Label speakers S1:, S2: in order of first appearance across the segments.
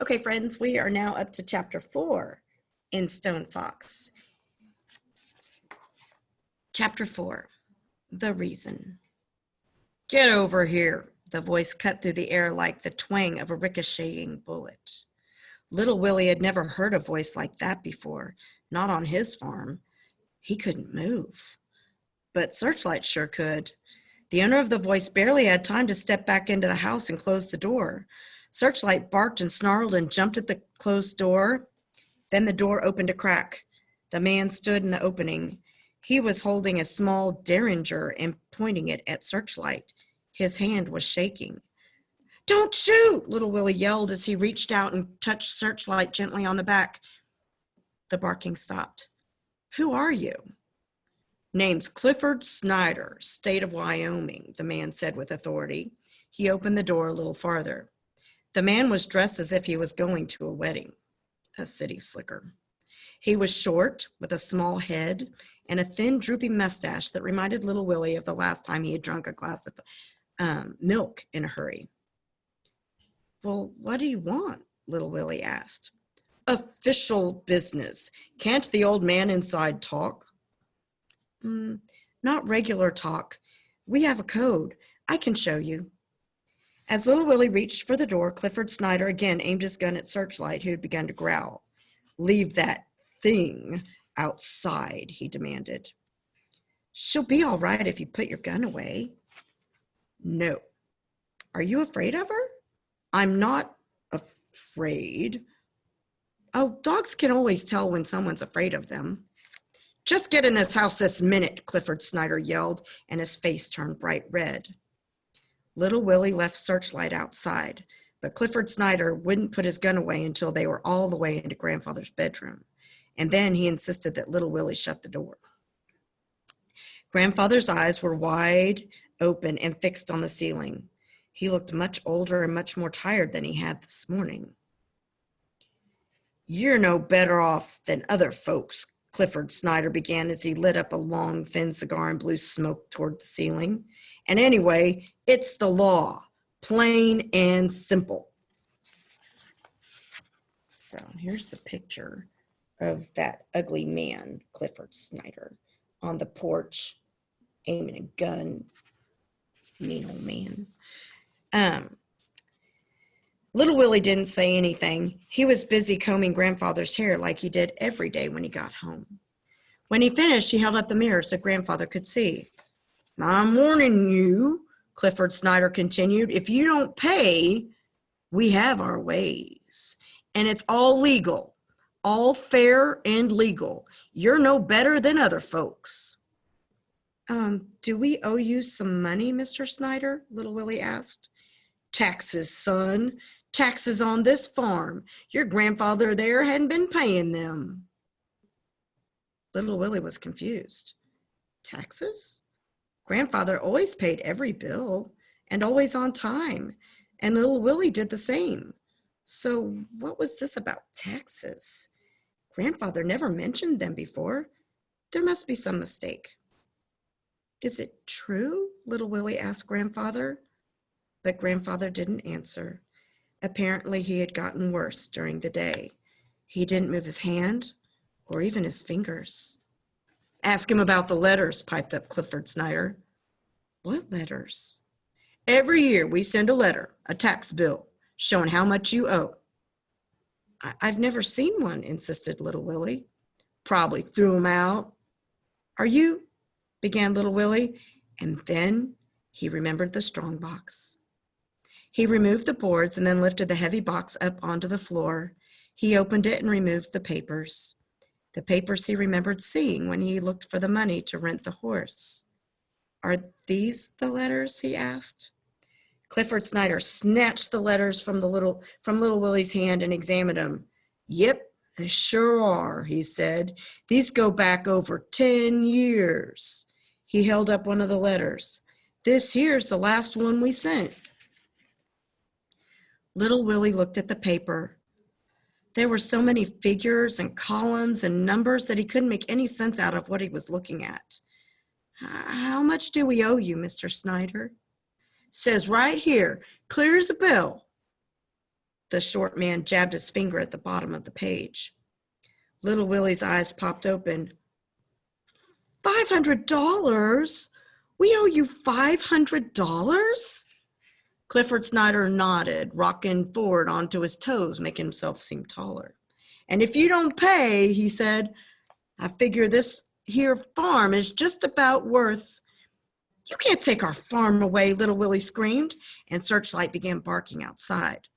S1: Okay, friends, we are now up to chapter 4 in Stone Fox. Chapter 4, The Reason. Get over here, the voice cut through the air like the twang of a ricocheting bullet. Little Willie had never heard a voice like that before, not on his farm. He couldn't move. But Searchlight sure could. The owner of the voice barely had time to step back into the house and close the door. Searchlight barked and snarled and jumped at the closed door. Then the door opened a crack. The man stood in the opening. He was holding a small derringer and pointing it at Searchlight. His hand was shaking. "Don't shoot!" Little Willie yelled as he reached out and touched Searchlight gently on the back. The barking stopped. "Who are you?" "Name's Clifford Snyder, state of Wyoming," the man said with authority. He opened the door a little farther. The man was dressed as if he was going to a wedding. A city slicker. He was short, with a small head and a thin, droopy mustache that reminded Little Willie of the last time he had drunk a glass of milk in a hurry. "Well, what do you want?" Little Willie asked. "Official business. Can't the old man inside talk?" Not regular talk. We have a code. I can show you." As Little Willie reached for the door, Clifford Snyder again aimed his gun at Searchlight, who had begun to growl. "Leave that thing outside," he demanded. "She'll be all right if you put your gun away." "No." "Are you afraid of her?" "I'm not afraid." "Oh, dogs can always tell when someone's afraid of them." "Just get in this house this minute," Clifford Snyder yelled, and his face turned bright red. Little Willie left Searchlight outside, but Clifford Snyder wouldn't put his gun away until they were all the way into Grandfather's bedroom, and then he insisted that Little Willie shut the door. Grandfather's eyes were wide open and fixed on the ceiling. He looked much older and much more tired than he had this morning. "You're no better off than other folks," Clifford Snyder began as he lit up a long, thin cigar and blew smoke toward the ceiling. "And anyway, it's the law, plain and simple." So here's the picture of that ugly man, Clifford Snyder, on the porch, aiming a gun. Mean old man. Little Willie didn't say anything. He was busy combing Grandfather's hair like he did every day when he got home. When he finished, he held up the mirror so Grandfather could see. "I'm warning you," Clifford Snyder continued, "if you don't pay, we have our ways. And it's all legal, all fair and legal. You're no better than other folks." Do we owe you some money, Mr. Snyder?" Little Willie asked. "Taxes, son. Taxes on this farm. Your grandfather there hadn't been paying them." Little Willie was confused. Taxes? Grandfather always paid every bill and always on time, and Little Willie did the same. So what was this about taxes? Grandfather never mentioned them before. There must be some mistake. "Is it true?" Little Willie asked Grandfather. But Grandfather didn't answer. Apparently he had gotten worse during the day. He didn't move his hand or even his fingers. "Ask him about the letters," piped up Clifford Snyder. "What letters?" "Every year we send a letter, a tax bill, showing how much you owe." I've never seen one," insisted Little Willie. "Probably threw them out." "Are you—" began Little Willie, and then he remembered the strong box. He removed the boards and then lifted the heavy box up onto the floor. He opened it and removed the papers. The papers he remembered seeing when he looked for the money to rent the horse. "Are these the letters?" he asked. Clifford Snyder snatched the letters from Little Willie's hand and examined them. "Yep, they sure are," he said. "These go back over 10 years. He held up one of the letters. "This here's the last one we sent." Little Willie looked at the paper. There were so many figures and columns and numbers that he couldn't make any sense out of what he was looking at. "How much do we owe you, Mr. Snyder?" "Says right here, clear as a bell." The short man jabbed his finger at the bottom of the page. Little Willie's eyes popped open. $500? We owe you $500? Clifford Snyder nodded, rocking forward onto his toes, making himself seem taller. And if you don't pay, he said, I figure this here farm is just about worth. You can't take our farm away, Little Willie screamed, and Searchlight began barking outside.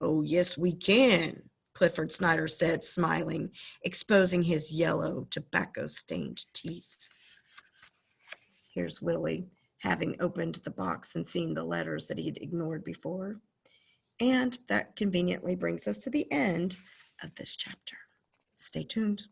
S1: Oh, yes, we can, Clifford Snyder said, smiling, exposing his yellow, tobacco-stained teeth. Here's Willie, having opened the box and seen the letters that he'd ignored before. And that conveniently brings us to the end of this chapter. Stay tuned.